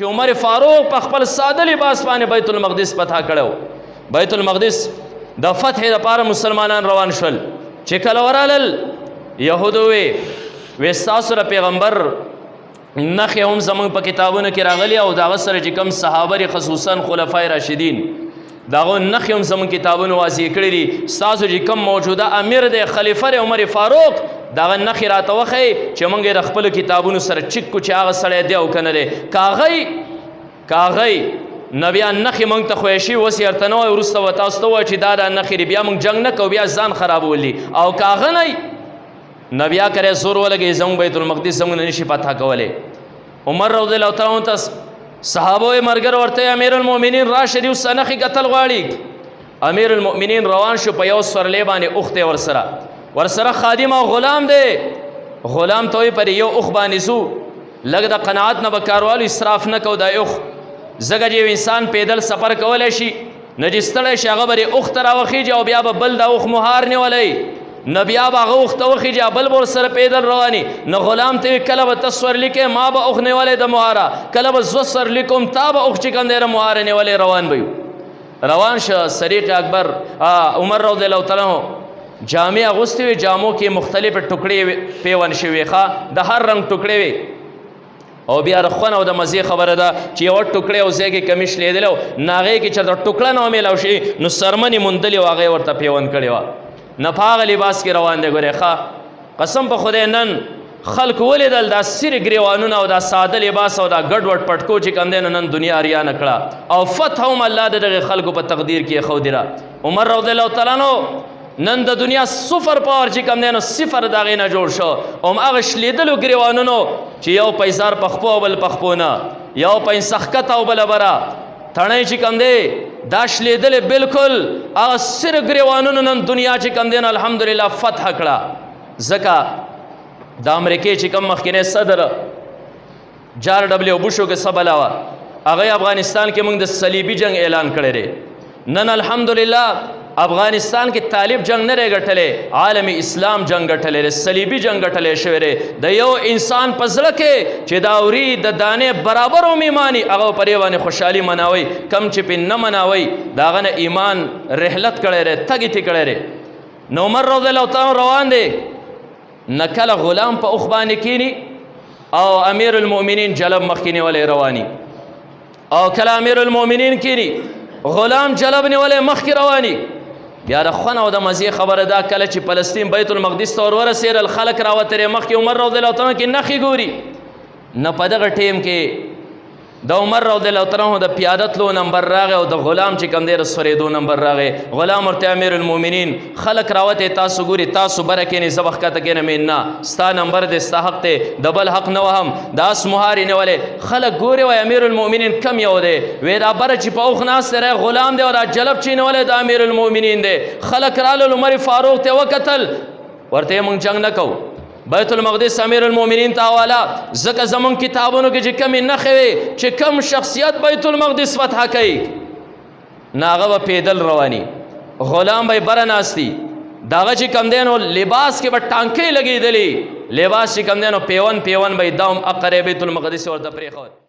چې عمر فاروق په خپل ساده لباس باندې بیت المقدس فتح کړو. بیت المقدس د فتح لپاره مسلمانان روان شول. چې کله ورالل یهودو وی ستاسو د پیغمبر نښې هم زموږ په کتابونو کې راغلي او د هغه سره چې کوم صحابه خصوصا خلفای راشدین د هغو نښې هم زموږ کتابونو واضح کړي دي. ستاسو چې کوم موجوده امیر دی خلیفه عمر فاروق د هغه نښې راته وښیي چې موږ یې د خپلو کتابونو سره چک کړو چې هغه سړی دی او که نه دی. که هغی نه بیا نښې موږ ته خوښې شي اوس یې ورته نه وایي وروسته به تاسو ته ووایي چې دا نښې دي بیا موږ جنګ نه کوو بیا ځان خرابول دي. او که هغه نه بیا کرے زور ولګي زموږ بیت المقدس زموږ نه نشي فتح کولی. عمر رضی الله تعالی عنہ ته صحابه مرګر ورته امیر المؤمنین راشد اوس نښې کتل غواړي. امیر المؤمنین روان شو په یو سورلی باندې اوښ دی ورسره خادم او غلام دی. غلام ته وایي پر یو اوښ باندې ځو لږ د قناعت نه به کاروالو اسراف نه کوو دا اوښ ځکه چې یو انسان پیدل سفر کولی شي نه چې ستړی شي هغه به یې اوښ ته راوخیږي او بیا به بل دا اوښ مهار نیولی نه بیا به هغه اوښ ته وخیږي بل به ورسره پیدل رواني. نه غلام ته کله به ته سورلي کې ما به اوښ نیولی د مهاره کله به زه سورلي کوم تا به اوښ چې کوم دی د مهاره نیولی روان به یو. روان شه صدیق اکبر عمر رضی الله تعالی عنہ جامې اغوستې وې جامو کې مختلفې ټوکړې پیون شوې ښه د هر رنګ ټوکړې وې او بیا د خوند او د مزې خبره ده چې یوه ټوکړې او ځای کې کمیش لیدلی او نه هغې کې چېرته ټوکړه نه ومیلاو شي نو سرمنې موندلې او هغه یې ورته پیوند کړې وه. نه په هغه لباس کې روان دی ګورې ښه قسم په خدای نن خلکو ولیدل دا سرې ګریوانونه او دا ساده لباس او دا ګډ وډ پټکو چې کوم دی نن دنیا اریانه کړه او فتح هم الله د دغې خلکو په تقدیر کې ایښودي را. عمر رضی الله تعالی عنہ نن د دنیا سفر پاور چې کوم دی نو صفر د هغې نه جوړ شو او هغه شلیدلو ګریوانونو چې یو پیسار په خپو او بل په خپو نه یو پنسه ښکته او بله بره تڼۍ چې کوم دی دا شلیدلې بالکل هغه سر ګریوانونو نن دنیا چې کوم دی نو الحمدلله فتح کړه. ځکه د امریکې چې کوم مخکینی صدر جار ډبلیو بوشو کې څه بلا وه هغه افغانستان کې موږ د صلیبي جنګ اعلان کړی دی. نن الحمدلله افغانستان کې طالب جنگ نه دی ګټلی عالم اسلام جنگ ګټلی دی صلیبي جنگ ګټلی شوی دی. د یو انسان په زړه کې چې دا اوري د دانې برابر هم ایماني هغه په دې باندې خوشحالي مناوئ کم چې پې نه مناوئ د هغه نه ایمان رحلت کړی دی تګې تې کړی دی. نو عمر رضی الله تعالی روان دی نه کله غلام په اوښ باندې کینی او امیر المؤمنین جلب مخکې نیولی رواني او کله امیر المؤمنین کینی غلام جلب نیولی مخکې رواني. بیا د خوند او د مزې خبره ده کله چې فلسطین بیت المقدس ته ورورسېدل خلک راوترې مخکې عمر رضی الله تعالی کې نښې ګوري نه په دغه ټیم کې د عمر رضی الله تعالی عنہ د پیاده تلو نمبر راغی او د غلام چې کوم دی د سورېدو نمبر راغی. غلام ورته امیر المؤمنین خلک راوتې تاسو ګوري تاسو بره کښېنئ زه به ښکته کښېنم نه ستا نمبر دی ستا حق دی د بل حق نه وهم د اس مهار یې نیولی خلک ګوري وایي امیر المؤمنین کم یو دی وی دا بره چې په اوښ ناست دی غلام دی او دا جلب چې نیولی د امیر المؤمنین دی. خلک رالل عمر فاروق ته وکتل ورته یې موږ جنګ نه کوو بیت المقدس امیر المؤمنین ته حواله ځکه زموږ کتابونو کې چې کمې نښې وې چې کم شخصیت بیت المقدس فتح کوي نه هغه به پیدل رواني غلام به یې بره ناستي د هغه چې کوم دی نو لباس کې به ټانکۍ لګېدلي لباس چې کوم دی نو پیون به یې دا هم اقری بیت المقدس ورته پرېښود.